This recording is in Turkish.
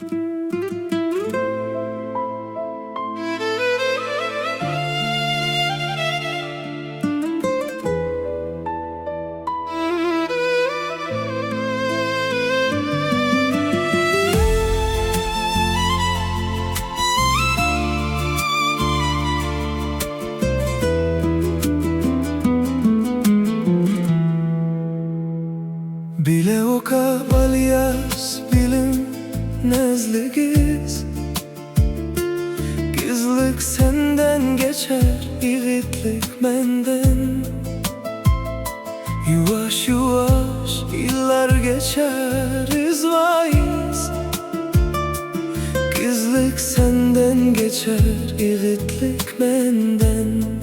Bile oka balyas bilim nezligiz, gizlik senden geçer, yiğitlik menden. Yuvaş yuvaş yıllar geçer, izvayız. Gizlik senden geçer, yiğitlik menden.